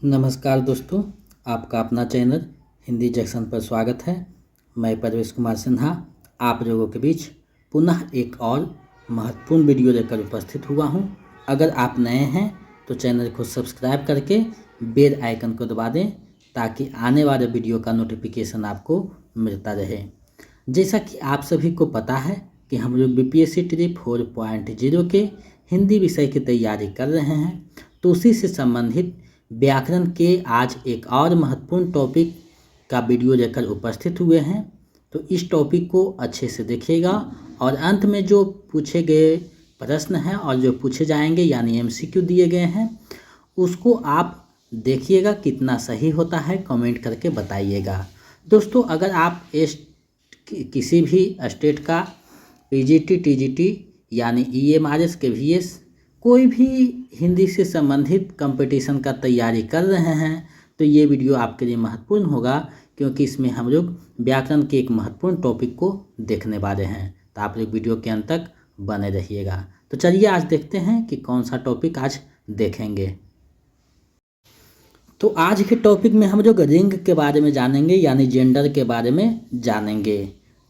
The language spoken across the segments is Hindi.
नमस्कार दोस्तों, आपका अपना चैनल हिंदी जंक्शन पर स्वागत है। मैं परवेश कुमार सिन्हा आप लोगों के बीच पुनः एक और महत्वपूर्ण वीडियो लेकर उपस्थित हुआ हूं। अगर आप नए हैं तो चैनल को सब्सक्राइब करके बेल आइकन को दबा दें ताकि आने वाले वीडियो का नोटिफिकेशन आपको मिलता रहे। जैसा कि आप सभी को पता है कि हम लोग बीपीएससी ट्री 4.0 के हिंदी विषय की तैयारी कर रहे हैं, तो उसी से संबंधित व्याकरण के आज एक और महत्वपूर्ण टॉपिक का वीडियो लेकर उपस्थित हुए हैं। तो इस टॉपिक को अच्छे से देखिएगा और अंत में जो पूछे गए प्रश्न हैं और जो पूछे जाएंगे यानी एमसीक्यू दिए गए हैं उसको आप देखिएगा कितना सही होता है, कमेंट करके बताइएगा। दोस्तों, अगर आप किसी भी स्टेट का पीजीटी, टीजीटी यानी ईएमआरएस के वीएस कोई भी हिंदी से संबंधित कंपटीशन का तैयारी कर रहे हैं तो ये वीडियो आपके लिए महत्वपूर्ण होगा, क्योंकि इसमें हम लोग व्याकरण के एक महत्वपूर्ण टॉपिक को देखने वाले हैं। तो आप लोग वीडियो के अंत तक बने रहिएगा। तो चलिए आज देखते हैं कि कौन सा टॉपिक आज देखेंगे। तो आज के टॉपिक में हम लोग रिंग के बारे में जानेंगे यानी जेंडर के बारे में जानेंगे।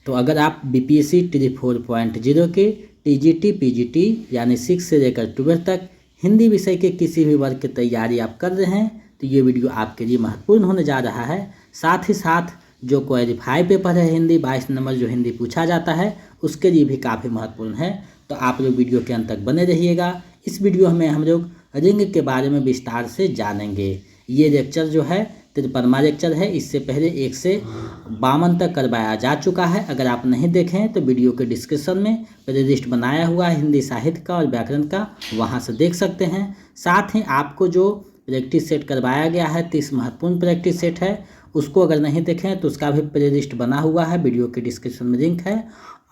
तो अगर आप बीपीएससी ट्री 4.0 के टीजीटी, पीजीटी यानी 6 से लेकर 12 तक हिंदी विषय के किसी भी वर्ग की तैयारी आप कर रहे हैं तो ये वीडियो आपके लिए महत्वपूर्ण होने जा रहा है। साथ ही साथ जो क्वालिफाई पेपर है हिंदी 22 नंबर जो हिंदी पूछा जाता है उसके लिए भी काफ़ी महत्वपूर्ण है। तो आप लोग वीडियो के अंत तक बने रहिएगा। इस वीडियो में हम लोग रिंग के बारे में विस्तार से जानेंगे। ये लेक्चर जो है 53वां लेक्चर है। इससे पहले 1 से 52 तक करवाया जा चुका है। अगर आप नहीं देखें तो वीडियो के डिस्क्रिप्शन में प्लेलिस्ट बनाया हुआ है हिंदी साहित्य का और व्याकरण का, वहां से देख सकते हैं। साथ ही आपको जो प्रैक्टिस सेट करवाया गया है 30 महत्वपूर्ण प्रैक्टिस सेट है, उसको अगर नहीं देखें तो उसका भी प्लेलिस्ट बना हुआ है, वीडियो के डिस्क्रिप्शन में लिंक है।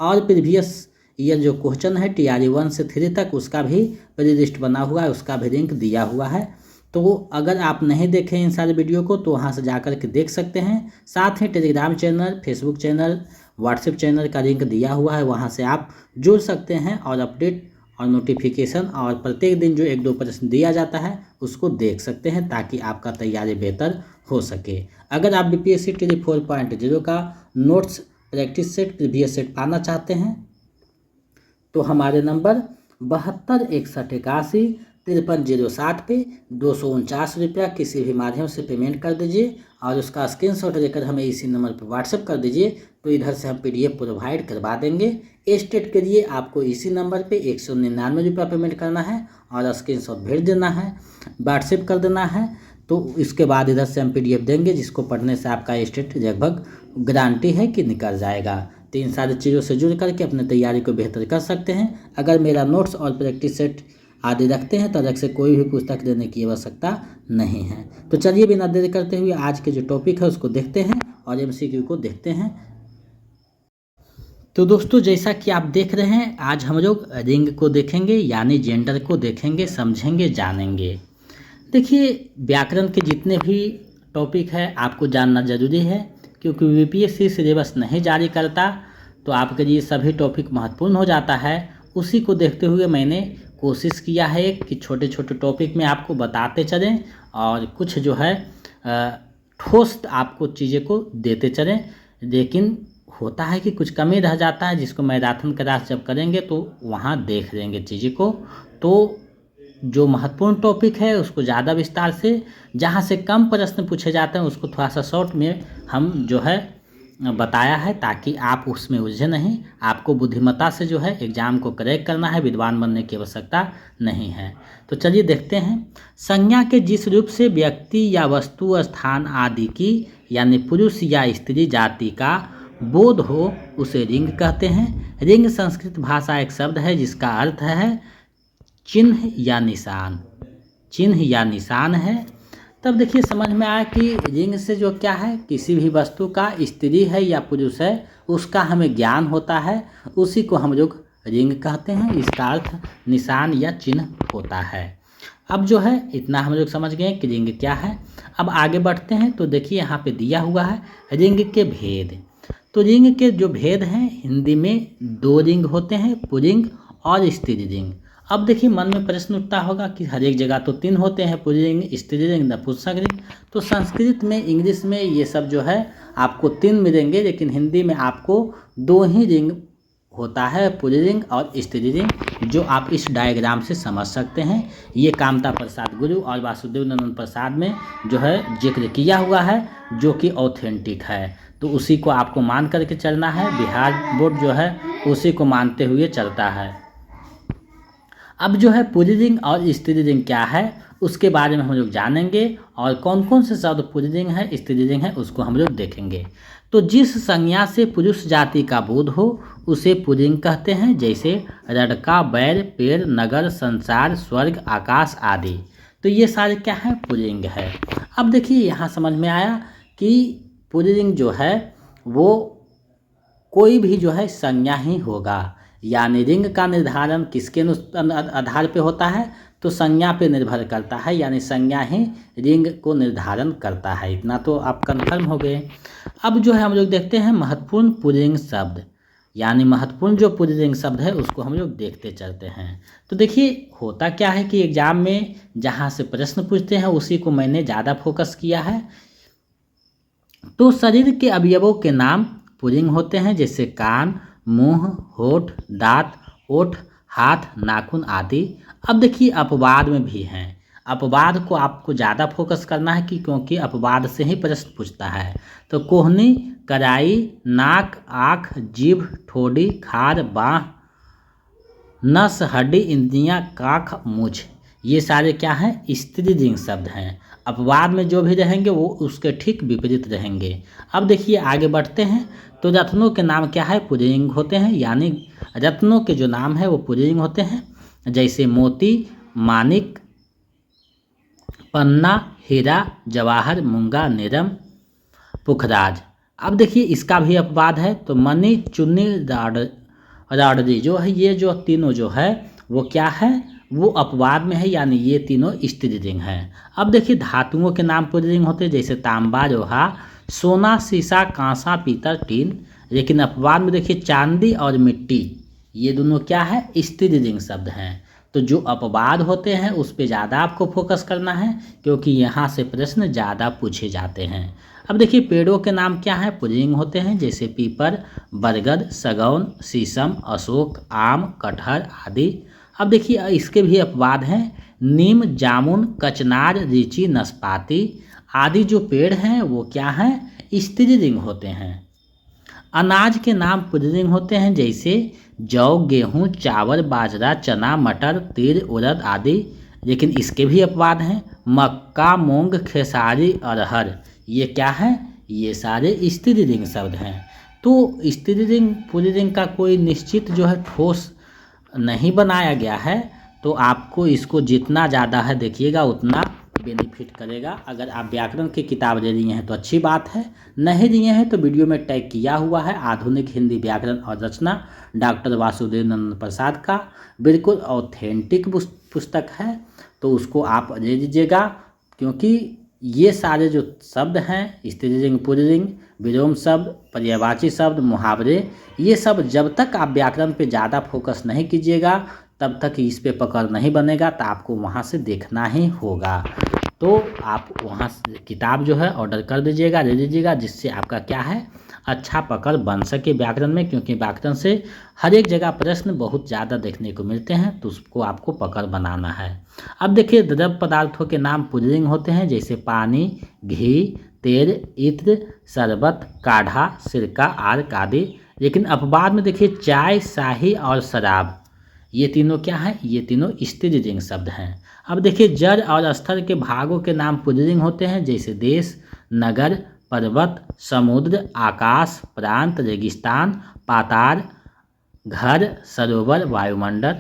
और प्रीवियस ईयर जो क्वेश्चन है TRE 1 से 3 तक उसका भी प्लेलिस्ट बना हुआ है, उसका भी लिंक दिया हुआ है। तो अगर आप नहीं देखें इन सारे वीडियो को तो वहाँ से जाकर के देख सकते हैं। साथ ही Telegram channel, Facebook channel, WhatsApp channel का लिंक दिया हुआ है, वहाँ से आप जुड़ सकते हैं और अपडेट और नोटिफिकेशन और प्रत्येक दिन जो 1-2 प्रश्न दिया जाता है उसको देख सकते हैं ताकि आपका तैयारी बेहतर हो सके। अगर आप बीपीएससी ट्री 4.0 का notes, practice set, previous set पाना चाहते हैं तो हमारे नंबर 726181 5307 पे 249 रुपया किसी भी माध्यम से पेमेंट कर दीजिए और उसका स्क्रीनशॉट लेकर हमें इसी नंबर पर व्हाट्सएप कर दीजिए। तो इधर से हम PDF प्रोवाइड करवा देंगे। स्टेट के लिए आपको इसी नंबर पे 199 रुपया पेमेंट करना है और स्क्रीनशॉट भेज देना है, व्हाट्सएप कर देना है। तो इसके बाद इधर से हम PDF देंगे जिसको पढ़ने से आपका स्टेट लगभग गारंटी है कि निकल जाएगा। तो इन सारी चीज़ों से जुड़ करके अपने तैयारी को बेहतर कर सकते हैं। अगर मेरा नोट्स और प्रैक्टिस सेट आदि रखते हैं तो अलग से कोई भी पुस्तक देने की आवश्यकता नहीं है। तो चलिए बिना देरी करते हुए आज के जो टॉपिक है उसको देखते हैं और MCQ को देखते हैं। तो दोस्तों, जैसा कि आप देख रहे हैं आज हम लोग रिंग को देखेंगे यानी जेंडर को देखेंगे, समझेंगे, जानेंगे। देखिए, व्याकरण के जितने भी टॉपिक है आपको जानना जरूरी है, क्योंकि बीपीएससी सिलेबस नहीं जारी करता तो आपके लिए सभी टॉपिक महत्वपूर्ण हो जाता है। उसी को देखते हुए मैंने कोशिश किया है कि छोटे छोटे टॉपिक में आपको बताते चलें और कुछ जो है ठोस आपको चीज़ें को देते चलें। लेकिन होता है कि कुछ कमी रह जाता है, जिसको मैराथन क्लास जब करेंगे तो वहाँ देख लेंगे चीज़ें को। तो जो महत्वपूर्ण टॉपिक है उसको ज़्यादा विस्तार से, जहाँ से कम प्रश्न पूछे जाते हैं उसको थोड़ा सा शॉर्ट में हम जो है बताया है ताकि आप उसमें उलझे नहीं। आपको बुद्धिमत्ता से जो है एग्जाम को क्रैक करना है, विद्वान बनने की आवश्यकता नहीं है। तो चलिए देखते हैं। संज्ञा के जिस रूप से व्यक्ति या वस्तु, स्थान आदि की यानी पुरुष या स्त्री जाति का बोध हो उसे रिंग कहते हैं। रिंग संस्कृत भाषा एक शब्द है जिसका अर्थ है चिन्ह या निशान। चिन्ह या निशान है। तब देखिए समझ में आया कि रिंग से जो क्या है, किसी भी वस्तु का स्त्री है या पुरुष है उसका हमें ज्ञान होता है, उसी को हम लोग रिंग कहते हैं। इसका अर्थ निशान या चिन्ह होता है। अब जो है इतना हम लोग समझ गए कि रिंग क्या है। अब आगे बढ़ते हैं तो देखिए यहाँ पे दिया हुआ है रिंग के भेद। तो रिंग के जो भेद हैं हिंदी में 2 रिंग होते हैं, पुल्लिंग और स्त्रीलिंग। अब देखिए मन में प्रश्न उठता होगा कि हर एक जगह तो 3 होते हैं, पुल्लिंग, स्त्रीलिंग, नपुंसकलिंग। तो संस्कृत में, इंग्लिश में ये सब जो है आपको 3 मिलेंगे, लेकिन हिंदी में आपको 2 ही रिंग होता है, पुल्लिंग और स्त्रीलिंग, जो आप इस डायग्राम से समझ सकते हैं। ये कामता प्रसाद गुरु और वासुदेव नंदन प्रसाद में जो है जिक्र किया हुआ है, जो कि ऑथेंटिक है। तो उसी को आपको मान करके चलना है। बिहार बोर्ड जो है उसी को मानते हुए चलता है। अब जो है पुल्लिंग और स्त्रीलिंग क्या है उसके बारे में हम लोग जानेंगे, और कौन कौन से शब्द पुल्लिंग है, स्त्रीलिंग है, उसको हम लोग देखेंगे। तो जिस संज्ञा से पुरुष जाति का बोध हो उसे पुल्लिंग कहते हैं, जैसे लड़का, बैल, पेड़, नगर, संसार, स्वर्ग, आकाश आदि। तो ये सारे क्या है, पुल्लिंग है। अब देखिए यहाँ समझ में आया कि पुल्लिंग जो है वो कोई भी जो है संज्ञा ही होगा, यानी रिंग का निर्धारण किसके आधार पे होता है, तो संज्ञा पे निर्भर करता है, यानी संज्ञा ही रिंग को निर्धारण करता है। इतना तो आप कंफर्म हो गए। अब जो है हम लोग देखते हैं महत्वपूर्ण पुल्लिंग शब्द, यानी महत्वपूर्ण जो पुल्लिंग शब्द है उसको हम लोग देखते चलते हैं। तो देखिए होता क्या है कि एग्जाम में जहाँ से प्रश्न पूछते हैं उसी को मैंने ज़्यादा फोकस किया है। तो शरीर के अवयवों के नाम पुल्लिंग होते हैं, जैसे कान, मुंह, होठ, दांत, ओठ, हाथ, नाखून आदि। अब देखिए अपवाद में भी हैं। अपवाद को आपको ज़्यादा फोकस करना है क्योंकि अपवाद से ही प्रश्न पूछता है। तो कोहनी, कलाई, नाक, आँख, जीभ, ठोड़ी, खार, बाँह, नस, हड्डी, इंद्रियाँ, काख, मूछ, ये सारे क्या हैं, स्त्रीलिंग शब्द हैं। अपवाद में जो भी रहेंगे वो उसके ठीक विपरीत रहेंगे। अब देखिए आगे बढ़ते हैं। तो रत्नों के नाम क्या है, पुल्लिंग होते हैं, यानी रत्नों के जो नाम है वो पुल्लिंग होते हैं, जैसे मोती, मानिक, पन्ना, हीरा, जवाहर, मूंगा, नीरम, पुखराज। अब देखिए इसका भी अपवाद है। तो मणि, चुन्नी, राडरी जो है, ये जो तीनों जो है वो क्या है, वो अपवाद में है, यानी ये तीनों स्त्रीलिंग हैं। अब देखिए धातुओं के नाम पुल्लिंग होते हैं, जैसे तांबा, लोहा, सोना, शीशा, कांसा, पीतल, टीन। लेकिन अपवाद में देखिए चांदी और मिट्टी, ये दोनों क्या है, स्त्रीलिंग शब्द हैं। तो जो अपवाद होते हैं उस पे ज़्यादा आपको फोकस करना है, क्योंकि यहाँ से प्रश्न ज़्यादा पूछे जाते हैं। अब देखिए पेड़ों के नाम क्या है, पुल्लिंग होते हैं, जैसे पीपल, बरगद, सगौन, शीशम, अशोक, आम, कटहर आदि। अब देखिए इसके भी अपवाद हैं, नीम, जामुन, कचनार, लीची, नाशपाती आदि जो पेड़ हैं वो क्या हैं, स्त्रीलिंग होते हैं। अनाज के नाम पुल्लिंग होते हैं, जैसे जौ, गेहूँ, चावल, बाजरा, चना, मटर, तिल, उड़द आदि। लेकिन इसके भी अपवाद हैं, मक्का, मूंग, खेसारी, अरहर, ये क्या है, ये सारे स्त्रीलिंग शब्द हैं। तो स्त्रीलिंग पुल्लिंग का कोई निश्चित जो है ठोस नहीं बनाया गया है। तो आपको इसको जितना ज़्यादा है देखिएगा उतना बेनिफिट करेगा। अगर आप व्याकरण की किताब ले लिए हैं तो अच्छी बात है, नहीं लिए हैं तो वीडियो में टैग किया हुआ है आधुनिक हिंदी व्याकरण और रचना डॉक्टर वासुदेव नंदन प्रसाद का, बिल्कुल ऑथेंटिक पुस्तक है। तो उसको आप ले लीजिएगा, क्योंकि ये सारे जो शब्द हैं स्त्रीलिंग, पुल्लिंग, विलोम शब्द, पर्यायवाची शब्द, मुहावरे, ये सब जब तक आप व्याकरण पे ज़्यादा फोकस नहीं कीजिएगा तब तक इस पे पकड़ नहीं बनेगा। तो आपको वहाँ से देखना ही होगा। तो आप वहाँ से किताब जो है ऑर्डर कर दीजिएगा, ले लीजिएगा, जिससे आपका क्या है, अच्छा पकड़ बन सके व्याकरण में, क्योंकि व्याकरण से हर एक जगह प्रश्न बहुत ज़्यादा देखने को मिलते हैं। तो उसको आपको पकड़ बनाना है। अब देखिए द्रव पदार्थों के नाम पुल्लिंग होते हैं, जैसे पानी, घी, तेल, इत्र, शरबत, काढ़ा, सिरका, आर्क आदि। लेकिन अपवाद में देखिए चाय, शाही और शराब, ये तीनों क्या है, ये तीनों स्त्रीलिंग शब्द हैं। अब देखिए जड़ और स्थल के भागों के नाम पुल्लिंग होते हैं, जैसे देश, नगर, पर्वत, समुद्र, आकाश, प्रांत, रेगिस्तान, पाताल, घर, सरोवर, वायुमंडल।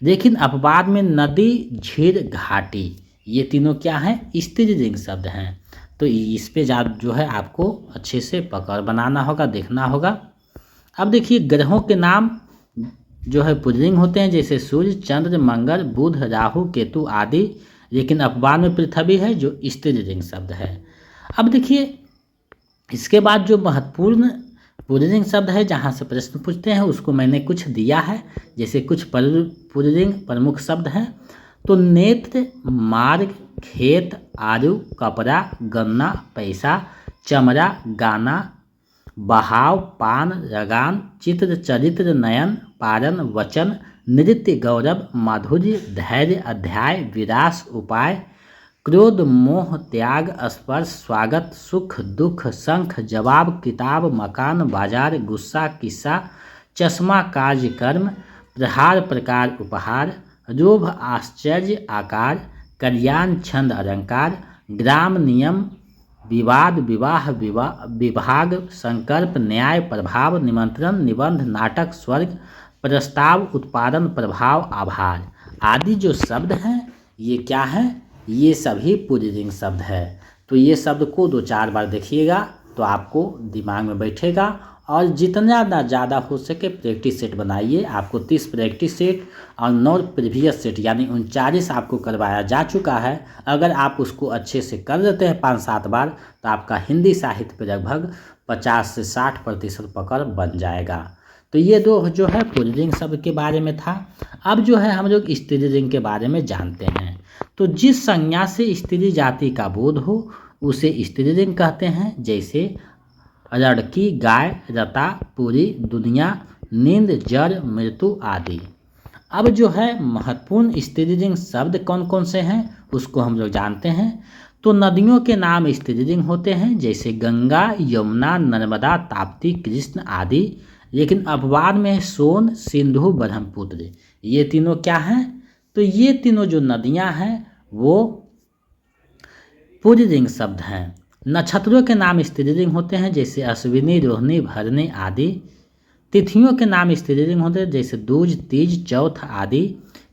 लेकिन अपवाद में नदी, झील, घाटी, ये तीनों क्या हैं, स्त्रीलिंग शब्द हैं। तो इस पे जो है आपको अच्छे से पकड़ बनाना होगा, देखना होगा। अब देखिए ग्रहों के नाम जो है पुल्लिंग होते हैं, जैसे सूर्य, चंद्र, मंगल, बुध, राहु, केतु आदि। लेकिन अपवाद में पृथ्वी है जो स्त्रीलिंग शब्द है। अब देखिए इसके बाद जो महत्वपूर्ण पुल्लिंग शब्द है, जहाँ से प्रश्न पूछते हैं उसको मैंने कुछ दिया है, जैसे कुछ पुल्लिंग प्रमुख शब्द हैं। तो नेत्र, मार्ग, खेत, आलू, कपड़ा, गन्ना, पैसा, चमड़ा, गाना, बहाव, पान, लगान, चित्र, चरित्र, नयन, पारण, वचन, नृत्य, गौरव, माधुर्य, धैर्य, अध्याय, विरास, उपाय, क्रोध, मोह, त्याग, स्पर्श, स्वागत, सुख, दुख, शंख, जवाब, किताब, मकान, बाजार, गुस्सा, किस्सा, चश्मा, कार्यक्रम, प्रहार, प्रकार, उपहार, लोभ, आश्चर्य, आकार, कल्याण, छंद, अलंकार, ग्राम, नियम, विवाद, विवाह, विभाग, संकल्प, न्याय, प्रभाव, निमंत्रण, निबंध, नाटक, स्वर्ग, प्रस्ताव, उत्पादन, प्रभाव, आभार आदि जो शब्द हैं ये क्या है, ये सभी पुल्लिंग शब्द है। तो ये शब्द को 2-4 बार देखिएगा तो आपको दिमाग में बैठेगा, और जितना ज़्यादा हो सके प्रैक्टिस सेट बनाइए। आपको 30 प्रैक्टिस सेट और 9 प्रीवियस सेट यानी 39 आपको करवाया जा चुका है। अगर आप उसको अच्छे से कर देते हैं 5-7 बार तो आपका हिंदी साहित्य पे लगभग 50 से 60% पकड़ बन जाएगा। तो ये दो जो है पुल्लिंग शब्द के बारे में था। अब जो है हम लोग स्त्रीलिंग के बारे में जानते हैं। तो जिस संज्ञा से स्त्री जाति का बोध हो उसे स्त्रीलिंग कहते हैं, जैसे लड़की, गाय, रता, पूरी, दुनिया, नींद, जड़, मृत्यु आदि। अब जो है महत्वपूर्ण स्त्रीलिंग शब्द कौन कौन से हैं उसको हम लोग जानते हैं। तो नदियों के नाम स्त्रीलिंग होते हैं, जैसे गंगा, यमुना, नर्मदा, ताप्ती, कृष्ण आदि। लेकिन अपवाद में सोन, सिंधु, ब्रह्मपुत्र, ये तीनों क्या हैं, तो ये तीनों जो नदियां हैं वो पुल्लिंग शब्द हैं। नक्षत्रों के नाम स्त्रीलिंग होते हैं, जैसे अश्विनी, रोहिणी, भरणी आदि। तिथियों के नाम स्त्रीलिंग होते हैं, जैसे दूज, तीज, चौथ आदि।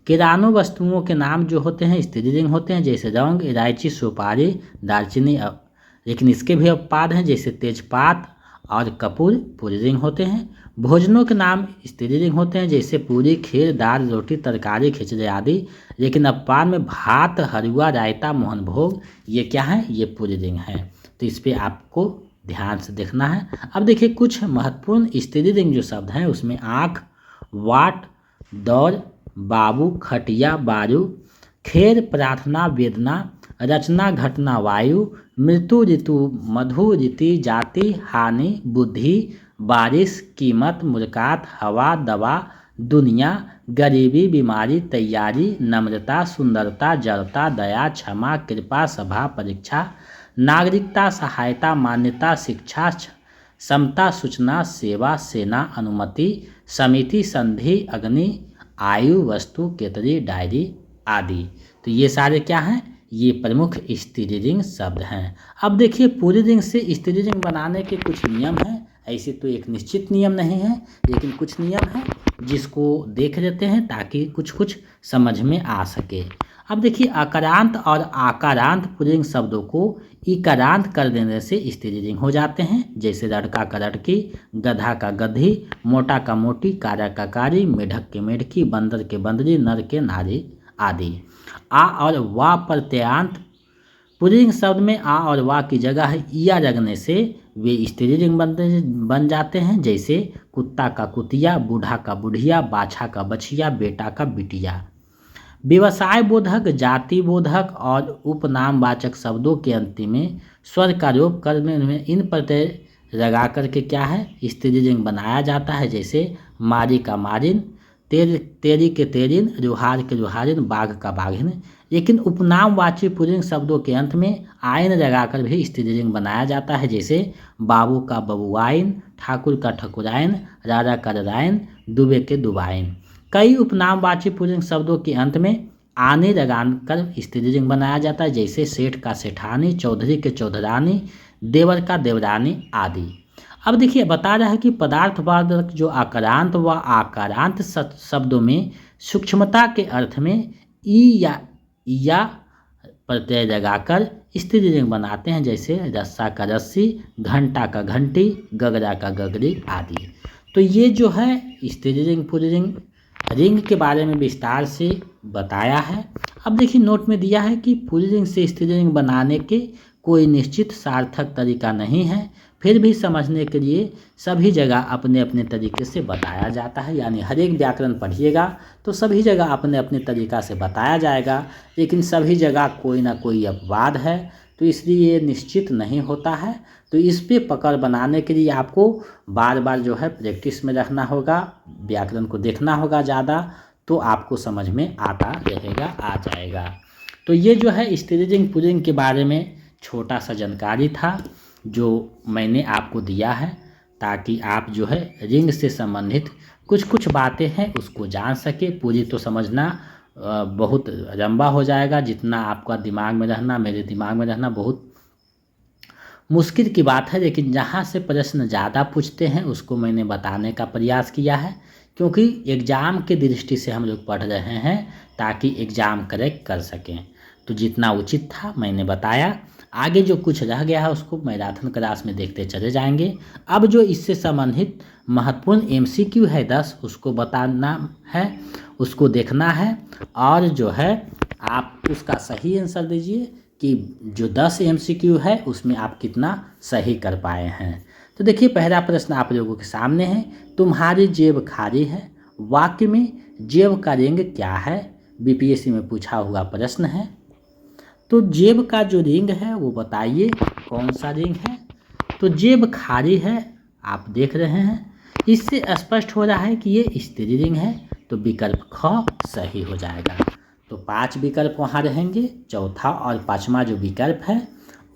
किरानों वस्तुओं के नाम जो होते हैं स्त्रीलिंग होते हैं, जैसे लौंग, इलायची, सुपारी, दालचीनी। लेकिन इसके भी अपवाद हैं, जैसे तेजपात और कपूर पुल्लिंग होते हैं। भोजनों के नाम स्त्रीलिंग होते हैं, जैसे पूरी, खीर, दाल, रोटी, तरकारी, खिचड़ी आदि। लेकिन अपवाद में भात, हलवा, रायता, मोहन भोग, ये क्या है, ये पुल्लिंग है। तो इस पे आपको ध्यान से देखना है। अब देखिए कुछ महत्वपूर्ण स्त्रीलिंग जो शब्द हैं उसमें आँख, वाट, दौड़, बाबू, खटिया, बारू, खेर, प्रार्थना, वेदना, रचना, घटना, वायु, मृत्यु, ऋतु, मधु, रीति, जाति, हानि, बुद्धि, बारिश, कीमत, मुलाकात, हवा, दवा, दुनिया, गरीबी, बीमारी, तैयारी, नम्रता, सुंदरता, जड़ता, दया, क्षमा, कृपा, सभा, परीक्षा, नागरिकता, सहायता, मान्यता, शिक्षा, समता, सूचना, सेवा, सेना, अनुमति, समिति, संधि, अग्नि, आयु, वस्तु, केतरी, डायरी आदि। तो ये सारे क्या हैं, ये प्रमुख स्त्रीलिंग शब्द हैं। अब देखिए पुल्लिंग से स्त्रीलिंग बनाने के कुछ नियम हैं। ऐसे तो एक निश्चित नियम नहीं है, लेकिन कुछ नियम हैं जिसको देख लेते हैं ताकि कुछ कुछ समझ में आ सके। अब देखिए अकारांत और आकारांत पुल्लिंग शब्दों को इकारांत कर देने से स्त्रीलिंग हो जाते हैं, जैसे लड़का का लड़की, गधा का गधी, मोटा का मोटी, कारा का कारी, मेढक के मेढकी, बंदर के बंदरी, नर के नारी आदि। आ और वा प्रत्ययांत पुल्लिंग शब्द में आ और वा की जगह या लगने से वे स्त्रीलिंग बन जाते हैं, जैसे कुत्ता का कुतिया, बूढ़ा का बुढ़िया, बाछा का बछिया, बेटा का बिटिया। व्यवसाय बोधक, जाति बोधक और उपनामवाचक शब्दों के अंतिम में स्वर का लोप करने में इन प्रत्यय लगा करके क्या है स्त्रीलिंग बनाया जाता है, जैसे मारी का मारिन, तेरी के तेरिन, रुहार के रुहारिन, बाघ का बाघिन। लेकिन उपनामवाची पुल्लिंग शब्दों के अंत में आयन लगाकर भी स्त्रीलिंग बनाया जाता है, जैसे बाबू का बबुआइन, ठाकुर का ठकुराइन, राजा का रराइन, दुबे के दुबाइन। कई उपनामवाची पुल्लिंग शब्दों के अंत में आने लगाकर स्त्रीलिंग बनाया जाता है, जैसे सेठ का सेठानी, चौधरी के चौधरानी, देवर का देवरानी आदि। अब देखिए बता रहा है कि पदार्थवाचक जो आकारांत व आकारांत शब्दों में सूक्ष्मता के अर्थ में ई या प्रत्यय लगाकर स्त्रीलिंग बनाते हैं, जैसे रस्सा का रस्सी, घंटा का घंटी, गगरा का गगरी आदि। तो ये जो है स्त्रीलिंग पुल्लिंग रिंग के बारे में विस्तार से बताया है। अब देखिए नोट में दिया है कि पुल्लिंग से स्त्रीलिंग बनाने के कोई निश्चित सार्थक तरीका नहीं है, फिर भी समझने के लिए सभी जगह अपने अपने तरीके से बताया जाता है, यानी हर एक व्याकरण पढ़िएगा तो सभी जगह अपने अपने तरीक़ा से बताया जाएगा, लेकिन सभी जगह कोई ना कोई अपवाद है, तो इसलिए ये निश्चित नहीं होता है। तो इस पे पकड़ बनाने के लिए आपको बार बार जो है प्रैक्टिस में रखना होगा, व्याकरण को देखना होगा ज़्यादा, तो आपको समझ में आता रहेगा, आ जाएगा। तो ये जो है स्त्रीलिंग पुल्लिंग के बारे में छोटा सा जानकारी था जो मैंने आपको दिया है, ताकि आप जो है रिंग से संबंधित कुछ कुछ बातें हैं उसको जान सके। पूरी तो समझना बहुत लंबा हो जाएगा, जितना आपका दिमाग में रहना, मेरे दिमाग में रहना बहुत मुश्किल की बात है, लेकिन जहाँ से प्रश्न ज़्यादा पूछते हैं उसको मैंने बताने का प्रयास किया है, क्योंकि एग्ज़ाम के दृष्टि से हम लोग पढ़ रहे हैं ताकि एग्ज़ाम करेक्ट कर सकें। तो जितना उचित था मैंने बताया। आगे जो कुछ रह गया है उसको मैराथन क्लास में देखते चले जाएंगे। अब जो इससे संबंधित महत्वपूर्ण MCQ है 10, उसको बताना है, उसको देखना है, और जो है आप उसका सही आंसर दीजिए कि जो 10 MCQ है उसमें आप कितना सही कर पाए हैं। तो देखिए पहला प्रश्न आप लोगों के सामने है, तुम्हारी जेब खाली है, वाक्य में जेब का रिंग क्या है? BPSC में पूछा हुआ प्रश्न है। तो जेब का जो रिंग है वो बताइए कौन सा रिंग है? तो जेब खाली है, आप देख रहे हैं, इससे स्पष्ट हो रहा है कि ये स्त्री रिंग है, तो विकल्प ख सही हो जाएगा। तो 5 विकल्प वहाँ रहेंगे, चौथा और पांचवा जो विकल्प है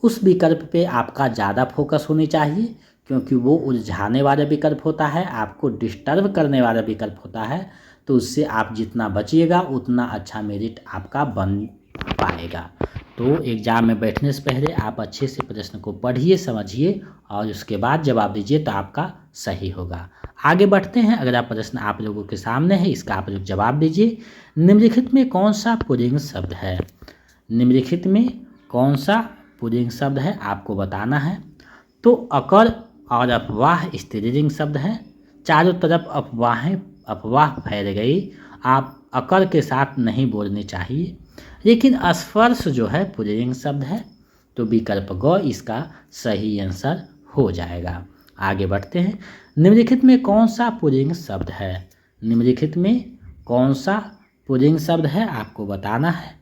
उस विकल्प पे आपका ज़्यादा फोकस होनी चाहिए, क्योंकि वो उलझाने वाला विकल्प होता है, आपको डिस्टर्ब करने वाला विकल्प होता है। तो उससे आप जितना बचिएगा उतना अच्छा मेरिट आपका बन पाएगा। तो एग्ज़ाम में बैठने से पहले आप अच्छे से प्रश्न को पढ़िए, समझिए, और उसके बाद जवाब दीजिए तो आपका सही होगा। आगे बढ़ते हैं। अगला प्रश्न आप लोगों के सामने है, इसका आप लोग जवाब दीजिए। निम्नलिखित में कौन सा पुल्लिंग शब्द है? निम्नलिखित में कौन सा पुल्लिंग शब्द है आपको बताना है। तो अकर और अफवाह स्त्रीलिंग शब्द है। चारों तरफ अफवाह फैल गई, आप अकर के साथ नहीं बोलनी चाहिए। लेकिन स्पर्श जो है पुल्लिंग शब्द है, तो विकल्प ग इसका सही आंसर हो जाएगा। आगे बढ़ते हैं। निम्नलिखित में कौन सा पुल्लिंग शब्द है? निम्नलिखित में कौन सा पुल्लिंग शब्द है आपको बताना है।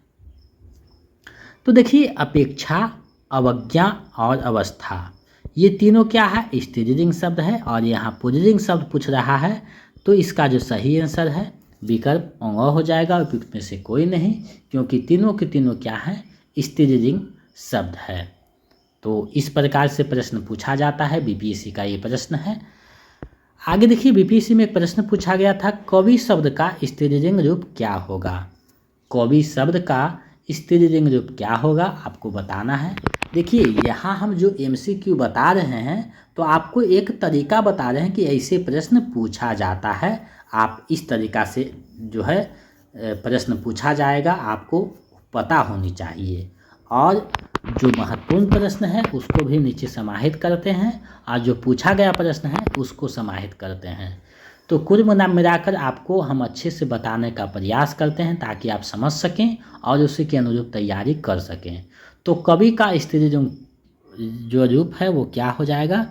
तो देखिए अपेक्षा, अवज्ञा और अवस्था, ये तीनों क्या है? स्त्रीलिंग शब्द है, और यहाँ पुल्लिंग शब्द पूछ रहा है, तो इसका जो सही आंसर है विकल्प अंग हो जाएगा, उपयुक्त में से कोई नहीं, क्योंकि तीनों के तीनों क्या है? स्त्रीलिंग शब्द है। तो इस प्रकार से प्रश्न पूछा जाता है, BPSC का ये प्रश्न है। आगे देखिए BPSC में एक प्रश्न पूछा गया था, कवि शब्द का स्त्रीलिंग रूप क्या होगा? कवि शब्द का स्त्रीलिंग रूप क्या होगा आपको बताना है। देखिए यहाँ हम जो MCQ बता रहे हैं तो आपको एक तरीका बता रहे हैं कि ऐसे प्रश्न पूछा जाता है, आप इस तरीका से जो है प्रश्न पूछा जाएगा, आपको पता होनी चाहिए। और जो महत्वपूर्ण प्रश्न है उसको भी नीचे समाहित करते हैं, और जो पूछा गया प्रश्न है उसको समाहित करते हैं। तो कुल मिलाकर आपको हम अच्छे से बताने का प्रयास करते हैं ताकि आप समझ सकें और उसी के अनुरूप तैयारी कर सकें। तो कवि का स्त्रीलिंग जो रूप है वो क्या हो जाएगा?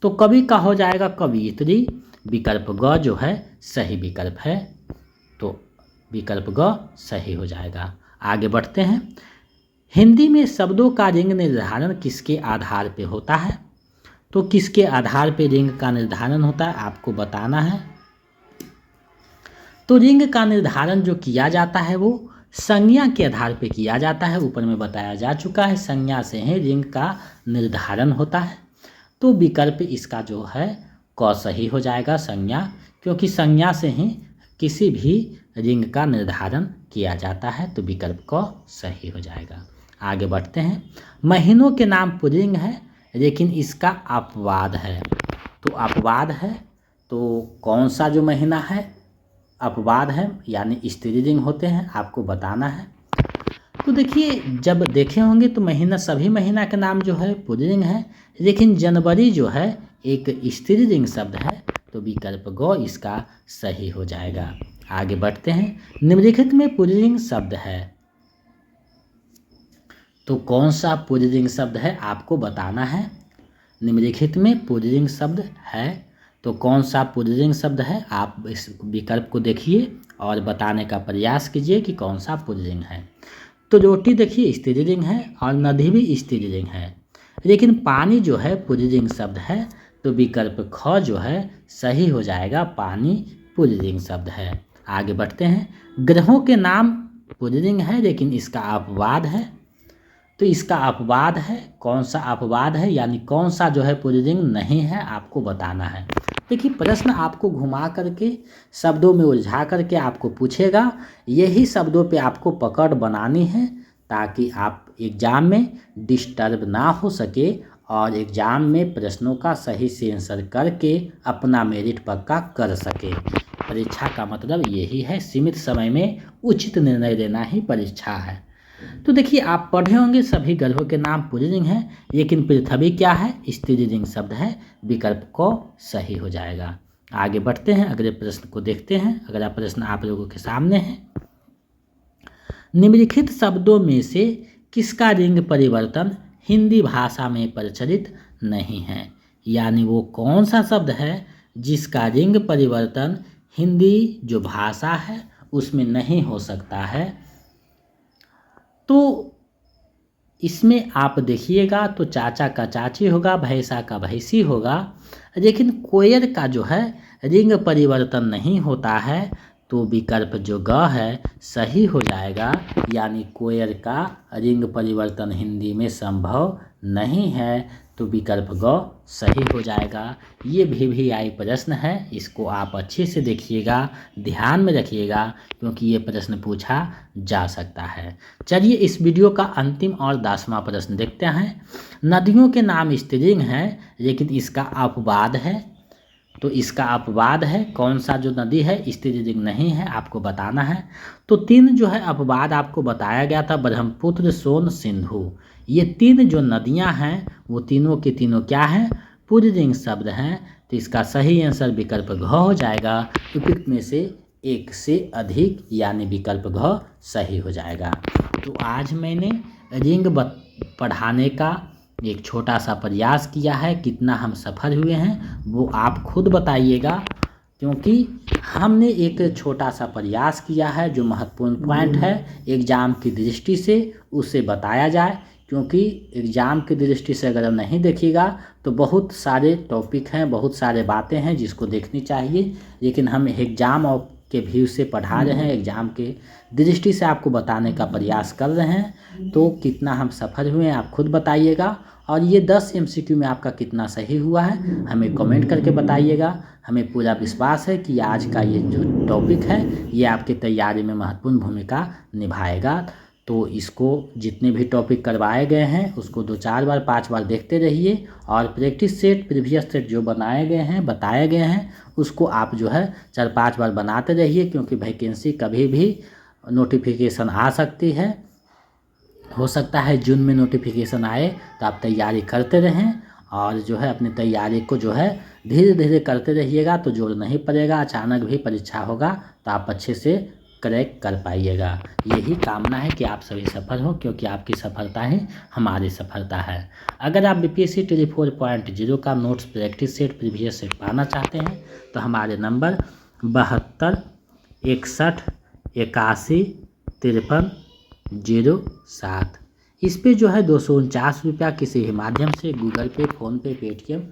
तो कवि का हो जाएगा कवियत्री, विकल्प ग जो है सही विकल्प है, तो विकल्प ग सही हो जाएगा। आगे बढ़ते हैं। हिंदी में शब्दों का रिंग निर्धारण किसके आधार पे होता है? तो किसके आधार पे रिंग का निर्धारण होता है आपको बताना है। तो रिंग का निर्धारण जो किया जाता है वो संज्ञा के आधार पे किया जाता है, ऊपर में बताया जा चुका है, संज्ञा से ही रिंग का निर्धारण होता है। तो विकल्प इसका जो है क सही हो जाएगा, संज्ञा, क्योंकि संज्ञा से ही किसी भी रिंग का निर्धारण किया जाता है, तो विकल्प क सही हो जाएगा। आगे बढ़ते हैं। महीनों के नाम पुल्लिंग है लेकिन इसका अपवाद है। तो अपवाद है, तो कौन सा जो महीना है अपवाद है यानी स्त्रीलिंग होते हैं, आपको बताना है। तो देखिए जब देखे होंगे तो महीना, सभी महीना के नाम जो है पुल्लिंग है, लेकिन जनवरी जो है एक स्त्रीलिंग शब्द है, तो विकल्प ग इसका सही हो जाएगा। आगे बढ़ते हैं। निम्नलिखित में पुल्लिंग शब्द है, तो कौन सा पुल्लिंग शब्द है आपको बताना है। निम्नलिखित में पुल्लिंग शब्द है, तो कौन सा पुल्लिंग शब्द है? आप इस विकल्प को देखिए और बताने का प्रयास कीजिए कि कौन सा पुल्लिंग है। तो रोटी देखिए स्त्रीलिंग है और नदी भी स्त्रीलिंग है, लेकिन पानी जो है पुल्लिंग शब्द है, तो विकल्प ख जो है सही हो जाएगा, पानी पुल्लिंग शब्द है। आगे बढ़ते हैं। ग्रहों के नाम पुल्लिंग है लेकिन इसका अपवाद है, तो इसका अपवाद है, कौन सा अपवाद है, यानी कौन सा जो है पुल्लिंग नहीं है, आपको बताना है। देखिए प्रश्न आपको घुमा करके शब्दों में उलझा करके आपको पूछेगा, यही शब्दों पे आपको पकड़ बनानी है ताकि आप एग्जाम में डिस्टर्ब ना हो सके और एग्जाम में प्रश्नों का सही से आंसर करके अपना मेरिट पक्का कर सके। परीक्षा का मतलब यही है, सीमित समय में उचित निर्णय लेना ही परीक्षा है। तो देखिए आप पढ़े होंगे सभी ग्रहों के नाम पुल्लिंग हैं, लेकिन पृथ्वी क्या है? स्त्रीलिंग शब्द है, विकल्प को सही हो जाएगा। आगे बढ़ते हैं, अगले प्रश्न को देखते हैं। अगला प्रश्न आप लोगों के सामने है। निम्नलिखित शब्दों में से किसका लिंग परिवर्तन हिंदी भाषा में प्रचलित नहीं है? यानी वो कौन सा शब्द है जिसका लिंग परिवर्तन हिंदी जो भाषा है उसमें नहीं हो सकता है? तो इसमें आप देखिएगा तो चाचा का चाची होगा, भैंसा का भैंसी होगा, लेकिन कोयल का जो है लिंग परिवर्तन नहीं होता है, तो विकल्प जो ग है सही हो जाएगा, यानी कोयल का लिंग परिवर्तन हिंदी में संभव नहीं है, तो विकल्प ग सही हो जाएगा। ये VVI प्रश्न है, इसको आप अच्छे से देखिएगा, ध्यान में रखिएगा, क्योंकि ये प्रश्न पूछा जा सकता है। चलिए इस वीडियो का अंतिम और 10वां प्रश्न देखते हैं। नदियों के नाम स्त्रीलिंग है लेकिन इसका अपवाद है, तो इसका अपवाद है, कौन सा जो नदी है स्त्रीलिंग नहीं है, आपको बताना है। तो 3 जो है अपवाद आपको बताया गया था, ब्रह्मपुत्र, सोन, सिंधु। ये 3 जो नदियां हैं वो तीनों के तीनों क्या हैं? पुल्लिंग शब्द हैं, तो इसका सही आंसर विकल्प घ हो जाएगा। उपयुक्त में से एक से अधिक, यानी विकल्प घ सही हो जाएगा। तो आज मैंने लिंग पढ़ाने का एक छोटा सा प्रयास किया है, कितना हम सफल हुए हैं वो आप खुद बताइएगा, क्योंकि हमने एक छोटा सा प्रयास किया है, जो महत्वपूर्ण पॉइंट है एग्ज़ाम की दृष्टि से उसे बताया जाए, क्योंकि एग्ज़ाम की दृष्टि से अगर नहीं देखिएगा तो बहुत सारे टॉपिक हैं, बहुत सारे बातें हैं जिसको देखनी चाहिए, लेकिन हम एग्ज़ाम और के व्यू से पढ़ा रहे हैं, एग्ज़ाम के दृष्टि से आपको बताने का प्रयास कर रहे हैं। तो कितना हम सफल हुए हैं आप खुद बताइएगा, और ये 10 MCQ में आपका कितना सही हुआ है हमें कमेंट करके बताइएगा। हमें पूरा विश्वास है कि आज का ये जो टॉपिक है ये आपकी तैयारी में महत्वपूर्ण भूमिका निभाएगा। तो इसको जितने भी टॉपिक करवाए गए हैं उसको 2-4 बार 5 बार देखते रहिए, और प्रैक्टिस सेट प्रीवियस सेट जो बनाए गए हैं बताए गए हैं उसको आप जो है 4-5 बार बनाते रहिए, क्योंकि वैकेंसी कभी भी नोटिफिकेशन आ सकती है, हो सकता है जून में नोटिफिकेशन आए, तो आप तैयारी करते रहें और जो है अपनी तैयारी को जो है धीरे धीरे करते रहिएगा, तो जोर नहीं पड़ेगा। अचानक भी परीक्षा होगा तो आप अच्छे से क्रैक कर पाइएगा। यही कामना है कि आप सभी सफल हो, क्योंकि आपकी सफलता ही हमारी सफलता है। अगर आप BPSC Tele 4.0 का notes practice set previous set पाना चाहते हैं तो हमारे नंबर 72 61 81 53 07, इस पे जो है 249 रुपया किसी भी माध्यम से गूगल पे, फ़ोनपे, पेटीएम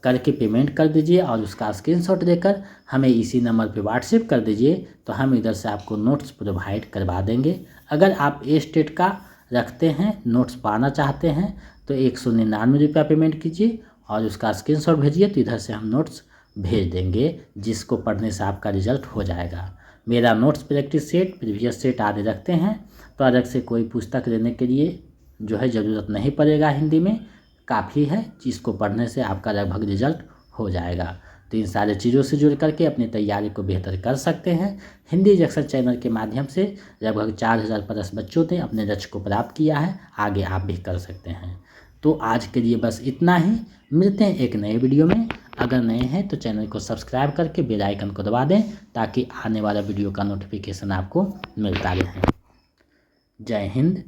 करके पेमेंट कर दीजिए, और उसका स्क्रीनशॉट देकर हमें इसी नंबर पे व्हाट्सएप कर दीजिए, तो हम इधर से आपको नोट्स प्रोवाइड करवा देंगे। अगर आप स्टेट का रखते हैं, नोट्स पाना चाहते हैं, तो 199 रुपया पेमेंट कीजिए और उसका स्क्रीनशॉट भेजिए, तो इधर से हम नोट्स भेज देंगे, जिसको पढ़ने से आपका रिजल्ट हो जाएगा। मेरा notes practice set previous set आदि रखते हैं, तो अलग से कोई पुस्तक लेने के लिए जो है ज़रूरत नहीं पड़ेगा, हिंदी में काफ़ी है, जिसको पढ़ने से आपका लगभग रिजल्ट हो जाएगा। तो इन सारे चीज़ों से जुड़ करके अपनी तैयारी को बेहतर कर सकते हैं। हिंदी एग्जाक्शन चैनल के माध्यम से लगभग 4000 प्लस बच्चों ने अपने लक्ष्य को प्राप्त किया है, आगे आप भी कर सकते हैं। तो आज के लिए बस इतना ही, मिलते हैं एक नए वीडियो में। अगर नए हैं तो चैनल को सब्सक्राइब करके बेल आइकन को दबा दें, ताकि आने वाला वीडियो का नोटिफिकेशन आपको मिलता रहे। जय हिंद,